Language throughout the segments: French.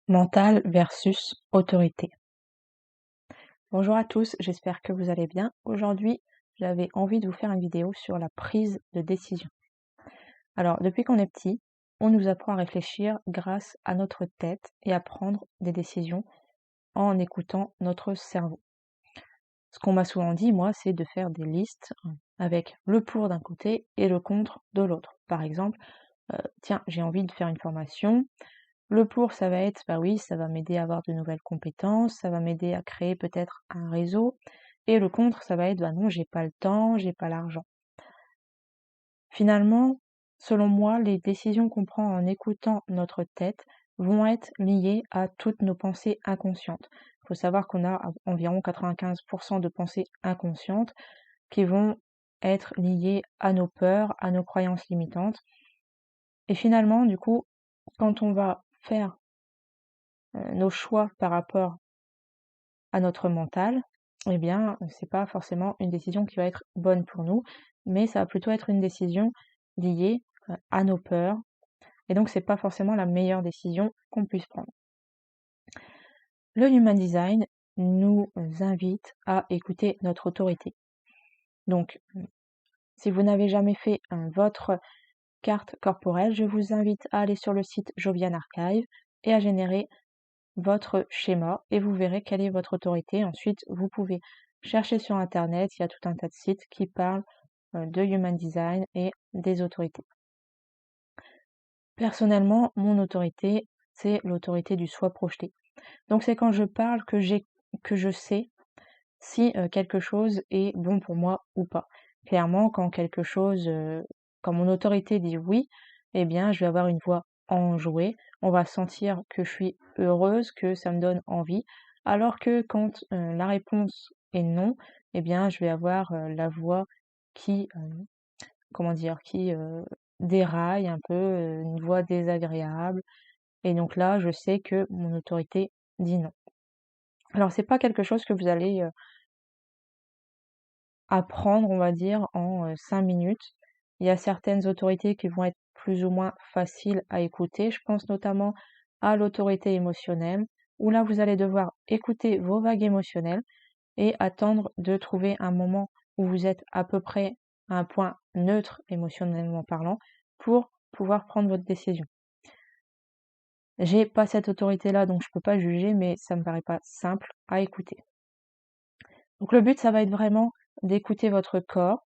Mental versus autorité. Bonjour à tous, j'espère que vous allez bien. Aujourd'hui, j'avais envie de vous faire une vidéo sur la prise de décision. Alors, depuis qu'on est petit, on nous apprend à réfléchir grâce à notre tête et à prendre des décisions en écoutant notre cerveau. Ce qu'on m'a souvent dit, moi, c'est de faire des listes avec le pour d'un côté et le contre de l'autre. Par exemple, tiens, j'ai envie de faire une formation. Le pour, ça va être, bah oui, ça va m'aider à avoir de nouvelles compétences, ça va m'aider à créer peut-être un réseau. Et le contre, ça va être, bah non, j'ai pas le temps, j'ai pas l'argent. Finalement, selon moi, les décisions qu'on prend en écoutant notre tête vont être liées à toutes nos pensées inconscientes. Il faut savoir qu'on a environ 95% de pensées inconscientes qui vont être liées à nos peurs, à nos croyances limitantes. Et finalement, du coup, quand on va faire nos choix par rapport à notre mental, eh bien, c'est pas forcément une décision qui va être bonne pour nous, mais ça va plutôt être une décision liée à nos peurs, et donc c'est pas forcément la meilleure décision qu'on puisse prendre. Le Human Design nous invite à écouter notre autorité. Donc, si vous n'avez jamais fait votre carte corporelle, je vous invite à aller sur le site Jovian Archive et à générer votre schéma et vous verrez quelle est votre autorité. Ensuite, vous pouvez chercher sur internet, il y a tout un tas de sites qui parlent de Human Design et des autorités. Personnellement, mon autorité, c'est l'autorité du soi projeté. Donc c'est quand je parle que je sais si quelque chose est bon pour moi ou pas. Clairement, quand mon autorité dit oui, eh bien je vais avoir une voix enjouée, on va sentir que je suis heureuse, que ça me donne envie, alors que quand la réponse est non, eh bien je vais avoir la voix qui, qui déraille un peu, une voix désagréable, et donc là je sais que mon autorité dit non. Alors c'est pas quelque chose que vous allez apprendre, on va dire, en 5 minutes. Il y a certaines autorités qui vont être plus ou moins faciles à écouter. Je pense notamment à l'autorité émotionnelle, où là, vous allez devoir écouter vos vagues émotionnelles et attendre de trouver un moment où vous êtes à peu près à un point neutre émotionnellement parlant pour pouvoir prendre votre décision. J'ai pas cette autorité-là, donc je peux pas juger, mais ça me paraît pas simple à écouter. Donc le but, ça va être vraiment d'écouter votre corps.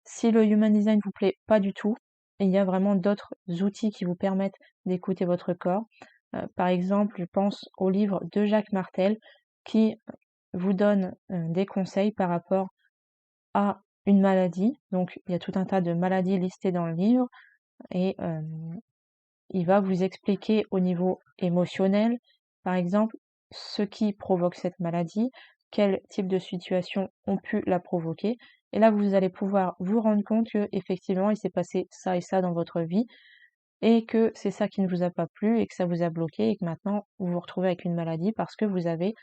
Si le Human Design vous plaît pas du tout, il y a vraiment d'autres outils qui vous permettent d'écouter votre corps. Par exemple, je pense au livre de Jacques Martel qui vous donne des conseils par rapport à une maladie. Donc, il y a tout un tas de maladies listées dans le livre et il va vous expliquer au niveau émotionnel, par exemple, ce qui provoque cette maladie, quel type de situation ont pu la provoquer. Et là, vous allez pouvoir vous rendre compte que effectivement, il s'est passé ça et ça dans votre vie, et que c'est ça qui ne vous a pas plu, et que ça vous a bloqué, et que maintenant, vous vous retrouvez avec une maladie parce que vous avez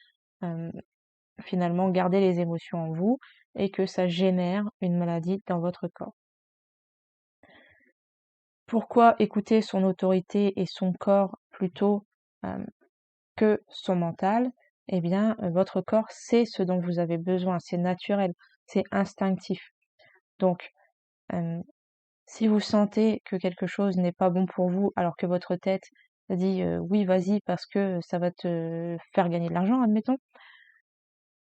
finalement gardé les émotions en vous, et que ça génère une maladie dans votre corps. Pourquoi écouter son autorité et son corps plutôt que son mental? Eh bien, votre corps sait ce dont vous avez besoin, c'est naturel, c'est instinctif. Donc, si vous sentez que quelque chose n'est pas bon pour vous, alors que votre tête dit oui, vas-y, parce que ça va te faire gagner de l'argent, admettons,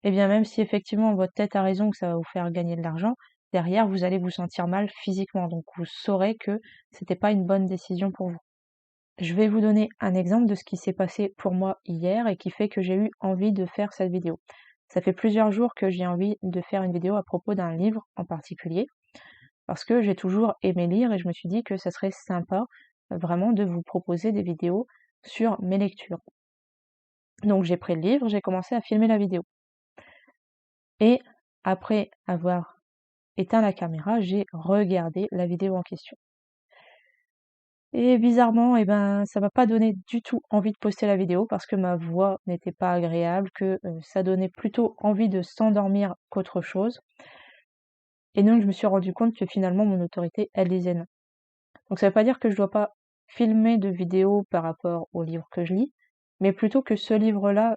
eh bien, même si effectivement votre tête a raison que ça va vous faire gagner de l'argent, derrière, vous allez vous sentir mal physiquement. Donc, vous saurez que c'était pas une bonne décision pour vous. Je vais vous donner un exemple de ce qui s'est passé pour moi hier et qui fait que j'ai eu envie de faire cette vidéo. Ça fait plusieurs jours que j'ai envie de faire une vidéo à propos d'un livre en particulier, parce que j'ai toujours aimé lire et je me suis dit que ça serait sympa vraiment de vous proposer des vidéos sur mes lectures. Donc j'ai pris le livre, j'ai commencé à filmer la vidéo. Et après avoir éteint la caméra, j'ai regardé la vidéo en question. Et bizarrement, ça m'a pas donné du tout envie de poster la vidéo parce que ma voix n'était pas agréable, que ça donnait plutôt envie de s'endormir qu'autre chose. Et donc je me suis rendu compte que finalement mon autorité, elle disait non. Donc ça veut pas dire que je dois pas filmer de vidéos par rapport au livre que je lis, mais plutôt que ce livre-là,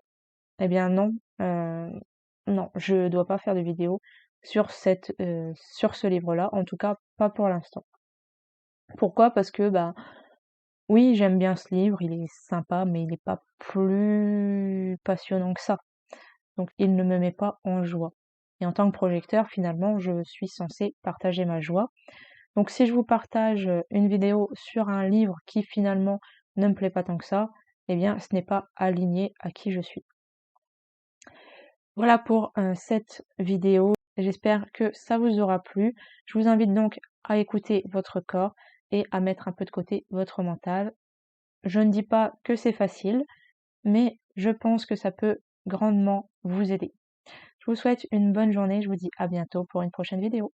eh bien non, non, je dois pas faire de vidéo sur ce livre-là, en tout cas pas pour l'instant. Pourquoi? Parce que, bah, oui, j'aime bien ce livre, il est sympa, mais il n'est pas plus passionnant que ça. Donc il ne me met pas en joie. Et en tant que projecteur, finalement, je suis censée partager ma joie. Donc si je vous partage une vidéo sur un livre qui finalement ne me plaît pas tant que ça, eh bien ce n'est pas aligné à qui je suis. Voilà pour cette vidéo. J'espère que ça vous aura plu. Je vous invite donc à écouter votre corps et à mettre un peu de côté votre mental. Je ne dis pas que c'est facile, mais je pense que ça peut grandement vous aider. Je vous souhaite une bonne journée. Je vous dis à bientôt pour une prochaine vidéo.